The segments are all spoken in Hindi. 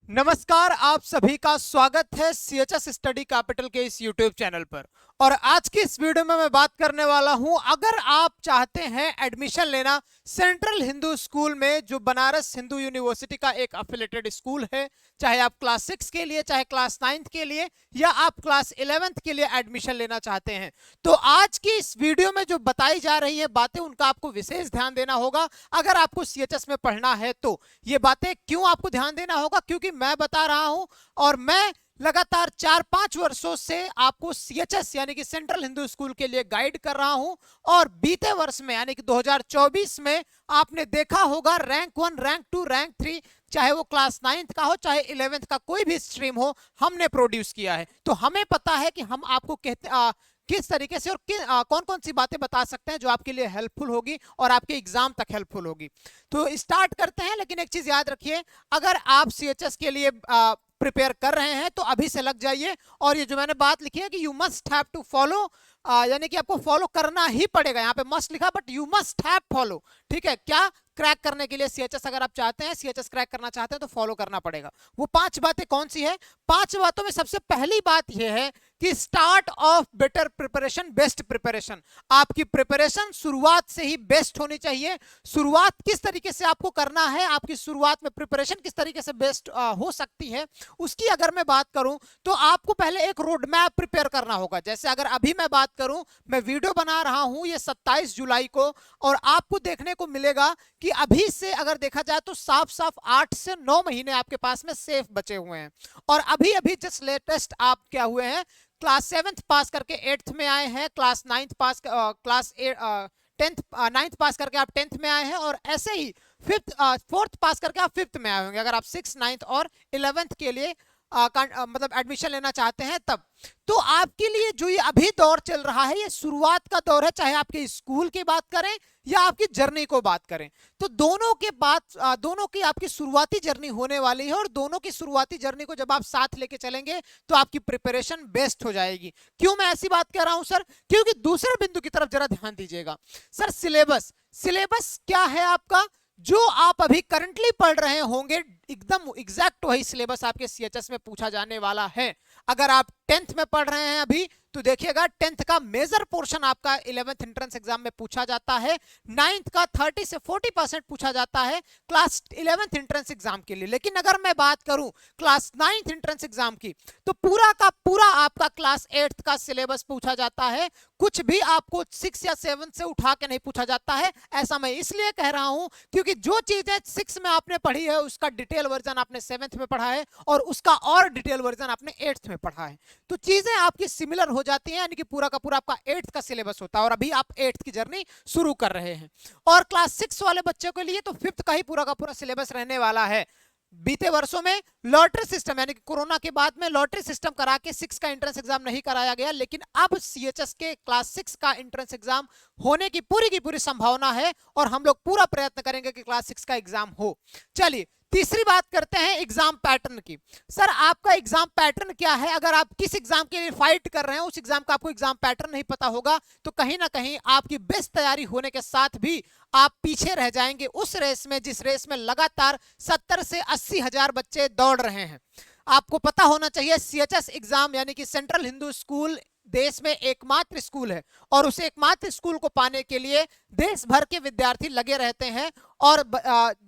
नमस्कार, आप सभी का स्वागत है सीएचएस स्टडी कैपिटल के इस यूट्यूब चैनल पर। और आज की इस वीडियो में मैं बात करने वाला हूं, अगर आप चाहते हैं एडमिशन लेना सेंट्रल हिंदू स्कूल में, जो बनारस हिंदू यूनिवर्सिटी का एक एफिलिएटेड स्कूल है, चाहे आप क्लास 6 के लिए, चाहे क्लास 9 के लिए, या आप क्लास 11th के लिए एडमिशन लेना चाहते हैं, तो आज की इस वीडियो में जो बताई जा रही है बातें, उनका आपको विशेष ध्यान देना होगा। अगर आपको सीएचएस में पढ़ना है तो ये बातें क्यों आपको ध्यान देना होगा, क्योंकि मैं बता रहा हूं और मैं लगातार 4-5 वर्षों से आपको सीएचएस यानी कि सेंट्रल हिंदू स्कूल के लिए गाइड कर रहा हूं। और बीते वर्ष में यानी कि 2024 में आपने देखा होगा रैंक 1, रैंक 2, रैंक 3, चाहे वो क्लास 9th का हो चाहे 11th का कोई भी स्ट्रीम हो, हमने प्रोड्यूस किया है। तो हमें पता है कि हम आपको किस तरीके से और कौन कौन सी बातें बता सकते हैं जो आपके लिए हेल्पफुल होगी और आपके एग्जाम तक हेल्पफुल होगी। तो स्टार्ट करते हैं, लेकिन एक चीज याद रखिए, अगर आप सीएचएस के लिए प्रिपेयर कर रहे हैं तो अभी से लग जाइए। और ये जो मैंने बात लिखी है कि you must have to follow, यानी कि आपको फॉलो करना ही पड़ेगा। यहाँ पे मस्ट लिखा, but you must have follow, ठीक है। क्या क्रैक करने के लिए सीएचएस, अगर आप चाहते हैं सीएचएस क्रैक करना चाहते हैं तो फॉलो करना पड़ेगा। वो 5 बातें कौन सी है? 5 बातों में सबसे पहली बात यह है कि start of better preparation, best preparation. आपकी प्रिपरेशन शुरुआत से ही बेस्ट होनी चाहिए। शुरुआत किस तरीके से आपको करना है, आपकी शुरुआत में प्रिपरेशन किस तरीके से बेस्ट हो सकती है, उसकी अगर मैं बात करूं तो आपको पहले एक रोड मैप प्रिपेयर करना होगा। जैसे अगर अभी मैं बात करूं, मैं वीडियो बना रहा हूं ये 27 जुलाई को, और आपको देखने को मिलेगा कि अभी से अगर देखा जाए तो साफ साफ 8 से 9 महीने आपके पास में सेफ बचे हुए हैं। और अभी अभी जस्ट लेटेस्ट आप क्या हुए हैं, क्लास 7th पास करके 8th में आए हैं, क्लास 9th पास, क्लास 10th 9th पास करके आप 10th में आए हैं, और ऐसे ही 4th पास करके आप 5th में आए होंगे अगर आप 6th 9th और 11th के लिए मतलब एडमिशन लेना चाहते हैं तब। तो आपके लिए जो ये अभी दौर चल रहा है, ये शुरुआत का दौर है, चाहे आपके स्कूल की बात करें या आपकी जर्नी को बात करें, तो दोनों के बात दोनों की आपकी शुरुआती जर्नी होने वाली है। और दोनों की शुरुआती जर्नी को जब आप साथ लेके चलेंगे तो आपकी प्रिपरेशन बेस्ट हो जाएगी। क्यों मैं ऐसी बात कह रहा हूं सर? क्योंकि दूसरे बिंदु की तरफ जरा ध्यान दीजिएगा सर। सिलेबस, सिलेबस क्या है आपका? जो आप अभी करंटली पढ़ रहे होंगे एकदम एग्जैक्ट वही सिलेबस आपके सीएचएस में पूछा जाने वाला है। अगर आप 10th में पढ़ रहे हैं अभी, तो देखिएगा 10th का मेजर पोर्शन आपका 11th एंट्रेंस एग्जाम में पूछा जाता है। 9th का 30 से 40% पूछा जाता है क्लास 11th एंट्रेंस एग्जाम के लिए। लेकिन अगर मैं बात करूं क्लास 9th एंट्रेंस एग्जाम की, तो पूरा का पूरा आपका क्लास 8th का सिलेबस पूछा जाता है। कुछ भी आपको 6 या 7 से उठा के नहीं पूछा जाता है। ऐसा मैं इसलिए कह रहा हूं क्योंकि जो चीजें 6 में आपने पढ़ी है उसका डिटेल वर्जन आपने 7th में पढ़ा है, और उसका और डिटेल वर्जन आपने 8th में पढ़ा है। तो चीजें आपकी सिमिलर हो जाती हैं, यानी कि पूरा का पूरा आपका 8th का सिलेबस होता है, और अभी आप 8th की जर्नी शुरू कर रहे हैं। और क्लास 6 वाले बच्चों के लिए तो 5th का ही पूरा का पूरा सिलेबस रहने वाला है। बीते वर्षों में लॉटरी सिस्टम, यानी कि कोरोना के बाद में लॉटरी सिस्टम करा के 6 का एंट्रेंस एग्जाम नहीं कराया गया, लेकिन अब सीएचएस के क्लास 6 का एंट्रेंस एग्जाम होने की पूरी संभावना है, और हम लोग पूरा प्रयत्न करेंगे कि क्लास 6 का एग्जाम हो। चलिए तीसरी बात करते हैं एग्जाम पैटर्न की। सर आपका एग्जाम पैटर्न क्या है? अगर आप किस एग्जाम के लिए फाइट कर रहे हैं, उस एग्जाम का आपको एग्जाम पैटर्न नहीं पता होगा, तो कहीं ना कहीं आपकी बेस्ट तैयारी होने के साथ भी आप पीछे रह जाएंगे उस रेस में, जिस रेस में लगातार 70 से 80 हजार बच्चे दौड़ रहे हैं। आपको पता होना चाहिए सीएचएस एग्जाम यानी कि सेंट्रल हिंदू स्कूल देश में एकमात्र स्कूल है, और उस एकमात्र स्कूल को पाने के लिए देश भर के विद्यार्थी लगे रहते हैं। और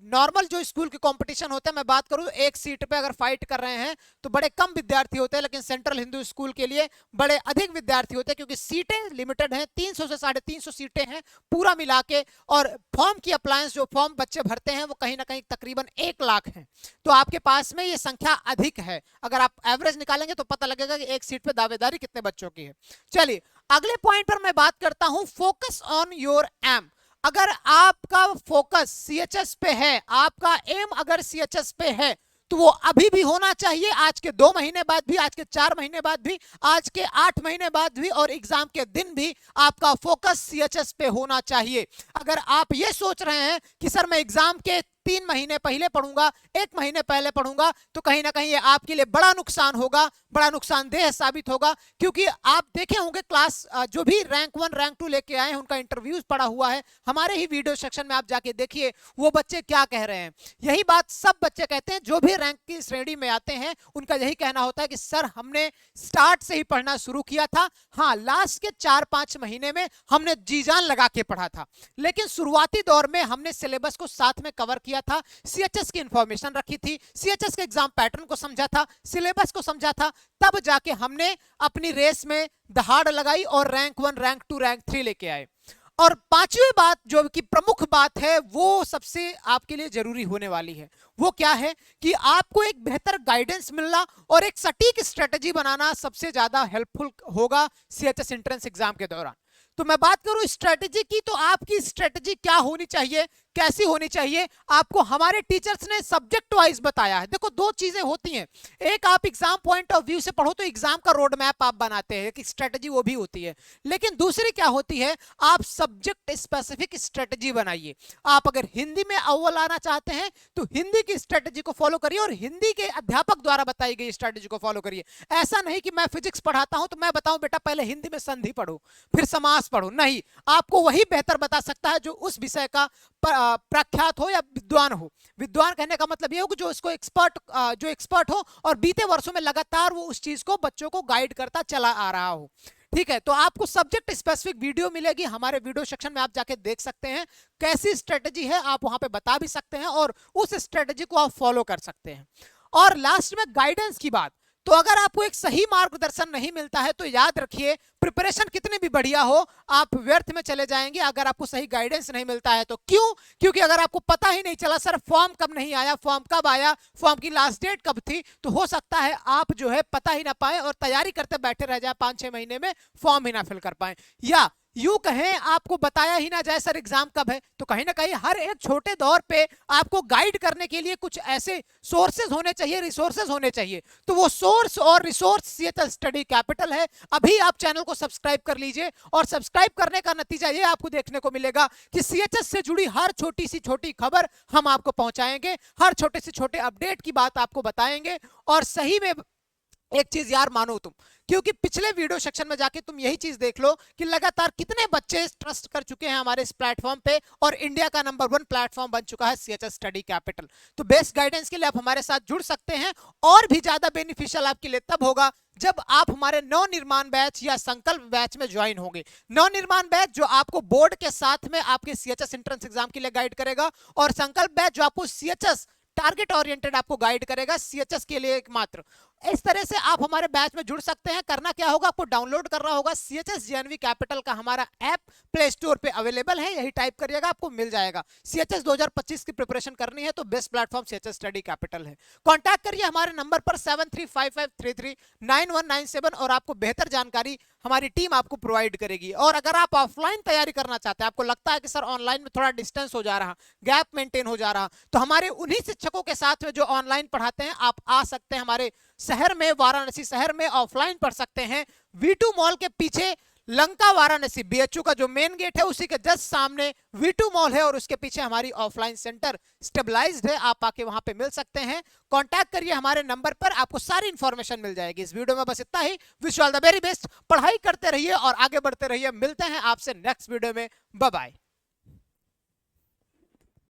नॉर्मल जो स्कूल के कंपटीशन होते हैं, मैं बात करूं एक सीट पे अगर फाइट कर रहे हैं तो बड़े कम विद्यार्थी होते हैं, लेकिन सेंट्रल हिंदू स्कूल के लिए बड़े अधिक विद्यार्थी होते हैं, क्योंकि सीटें लिमिटेड हैं, 300 से 350 सीटें हैं पूरा मिला के। और फॉर्म की अप्लायंस, जो फॉर्म बच्चे भरते हैं, वो कहीं ना कहीं तकरीबन 1 लाख है। तो आपके पास में ये संख्या अधिक है। अगर आप एवरेज निकालेंगे तो पता लगेगा कि एक सीट पे दावेदारी कितने बच्चों की है। चलिए अगले पॉइंट पर मैं बात करता हूं, फोकस ऑन योर एम। अगर आपका फोकस सीएचएस पे है, आपका एम अगर सीएचएस पे है, तो वो अभी भी होना चाहिए, आज के 2 महीने बाद भी, आज के 4 महीने बाद भी, आज के 8 महीने बाद भी, और एग्जाम के दिन भी आपका फोकस सीएचएस पे होना चाहिए। अगर आप ये सोच रहे हैं कि सर मैं एग्जाम के 3 महीने पहले पढ़ूंगा, 1 महीने पहले पढ़ूंगा, तो कहीं ना कहीं ये आपके लिए बड़ा नुकसान होगा, बड़ा नुकसानदेह साबित होगा। क्योंकि आप देखे होंगे क्लास जो भी रैंक 1 रैंक 2 लेके आए हैं उनका इंटरव्यूज पड़ा हुआ है, हमारे ही वीडियो सेक्शन में आप जाके देखिए वो बच्चे क्या कह रहे हैं। यही बात सब बच्चे कहते हैं जो भी रैंक की श्रेणी में आते हैं, उनका यही कहना होता है कि सर हमने स्टार्ट से ही पढ़ना शुरू किया था, हाँ लास्ट के 4-5 महीने में हमने जी जान लगा के पढ़ा था, लेकिन शुरुआती दौर में हमने सिलेबस को साथ में कवर किया था, सीएचएस की इंफॉर्मेशन रखी थी, सीएचएस के एग्जाम पैटर्न को समझा था, सिलेबस को समझा था, तब जाके हमने अपनी रेस में दहाड़ लगाई और रैंक 1 रैंक 2 रैंक 3 लेके आए। और पांचवी बात जो कि प्रमुख बात है वो सबसे आपके लिए जरूरी होने वाली है, वो क्या है कि आपको एक बेहतर गाइडेंस मिलना और एक सटीक स्ट्रेटजी बनाना सबसे ज्यादा हेल्पफुल होगा सीएचएस एंट्रेंस एग्जाम के दौरान। तो मैं बात करूं स्ट्रेटजी की, तो आपकी स्ट्रेटजी क्या होनी चाहिए, कैसी होनी चाहिए, आपको हमारे टीचर्स ने सब्जेक्ट वाइज बताया है। देखो दो चीजें होती हैं, एक आप एग्जाम पॉइंट ऑफ व्यू से पढ़ो तो एग्जाम का रोड मैप आप बनाते हैं कि स्ट्रेटजी वो भी होती है, लेकिन दूसरी क्या होती है आप सब्जेक्ट स्पेसिफिक स्ट्रेटजी बनाइए। आप अगर हिंदी में अव्वल आना चाहते हैं तो हिंदी की स्ट्रेटजी को फॉलो करिए और हिंदी के अध्यापक द्वारा बताई गई स्ट्रेटजी को फॉलो करिए। ऐसा नहीं कि मैं फिजिक्स पढ़ाता हूं तो मैं बताऊं बेटा पहले हिंदी में संधि पढ़ो फिर समास पढ़ो, नहीं, आपको वही बेहतर बता सकता है जो उस विषय का प्रख्यात हो या विद्वान हो। विद्वान कहने का मतलब ये हो कि जो इसको एक्सपर्ट हो और बीते वर्षों में लगातार वो उस चीज को बच्चों को गाइड करता चला आ रहा हो। ठीक है, तो आपको सब्जेक्ट स्पेसिफिक वीडियो मिलेगी, हमारे वीडियो सेक्शन में आप जाके देख सकते हैं कैसी स्ट्रेटजी है, आप वहां पे बता भी सकते हैं और उस स्ट्रेटजी को आप फॉलो कर सकते हैं। और लास्ट में गाइडेंस की बात, तो अगर आपको एक सही मार्गदर्शन नहीं मिलता है तो याद रखिए प्रिपरेशन कितनी भी बढ़िया हो आप व्यर्थ में चले जाएंगे अगर आपको सही गाइडेंस नहीं मिलता है तो। क्यों? क्योंकि अगर आपको पता ही नहीं चला सर फॉर्म कब नहीं आया, फॉर्म कब आया, फॉर्म की लास्ट डेट कब थी, तो हो सकता है आप जो है पता ही ना पाए और तैयारी करते बैठे रह जाए 5-6 महीने में, फॉर्म ही ना फिल कर पाए। या यूं कहें आपको बताया ही ना जाए सर एग्जाम कब है, तो कहीं ना कहीं हर एक छोटे दौर पे आपको गाइड करने के लिए कुछ ऐसे सोर्सेज होने चाहिए, रिसोर्सेज होने चाहिए। तो वो सोर्स और रिसोर्स सीएचएस स्टडी कैपिटल है। अभी आप चैनल को सब्सक्राइब कर लीजिए और सब्सक्राइब करने का नतीजा ये आपको देखने को मिलेगा कि सीएचएस से जुड़ी हर छोटी सी छोटी खबर हम आपको पहुंचाएंगे, हर छोटे से छोटे अपडेट की बात आपको बताएंगे। और सही में एक चीज यार मानो तुम, क्योंकि पिछले वीडियो सेक्शन में जाके तुम यही चीज देख लो कि लगातार कितने बच्चे ट्रस्ट कर चुके हैं हमारे इस प्लेटफॉर्म पे और इंडिया का नंबर 1 प्लेटफॉर्म बन चुका है सीएचएस स्टडी कैपिटल। तो बेस्ट गाइडेंस के लिए आप हमारे साथ जुड़ सकते हैं और भी ज्यादा बेनिफिशियल आपके लिए तब होगा जब आप हमारे नवनिर्माण बैच या संकल्प बैच में ज्वाइन होंगे। नवनिर्माण बैच जो आपको बोर्ड के साथ में आपके सीएचएस एंट्रेंस एग्जाम के लिए गाइड करेगा और संकल्प बैच जो आपको सीएचएस टारगेट ओरिएंटेड आपको गाइड करेगा सीएचएस के लिए एकमात्र। इस तरह से आप हमारे बैच में जुड़ सकते हैं। करना क्या होगा, आपको डाउनलोड करना होगा सीएचएस जेएनवी कैपिटल का हमारा ऐप प्ले स्टोर पे अवेलेबल है, यही टाइप करिएगा आपको मिल जाएगा। सीएचएस 2025 की प्रिपरेशन करनी है तो best platform CHS study capital है। कांटेक्ट करिए हमारे नंबर पर 7355339197 और आपको बेहतर जानकारी हमारी टीम आपको प्रोवाइड करेगी। और अगर आप ऑफलाइन तैयारी करना चाहते हैं, आपको लगता है कि सर ऑनलाइन में थोड़ा डिस्टेंस हो जा रहा, गैप मेंटेन हो जा रहा, तो हमारे उन्हीं शिक्षकों के साथ में जो ऑनलाइन पढ़ाते हैं आप आ सकते हैं हमारे शहर में, वाराणसी शहर में ऑफलाइन पढ़ सकते हैं। V2 मॉल के पीछे लंका वाराणसी बीएचयू का जो मेन गेट है उसी के जस्ट सामने V2 मॉल है और उसके पीछे हमारी ऑफलाइन सेंटर स्टेबलाइज्ड है, आप आके वहां पे मिल सकते हैं। कांटेक्ट करिए हमारे नंबर पर, आपको सारी इंफॉर्मेशन मिल जाएगी। इस वीडियो में बस इतना ही। Wish you all the very best, पढ़ाई करते रहिए और आगे बढ़ते रहिए। मिलते हैं आपसे नेक्स्ट वीडियो में, बाय बाय।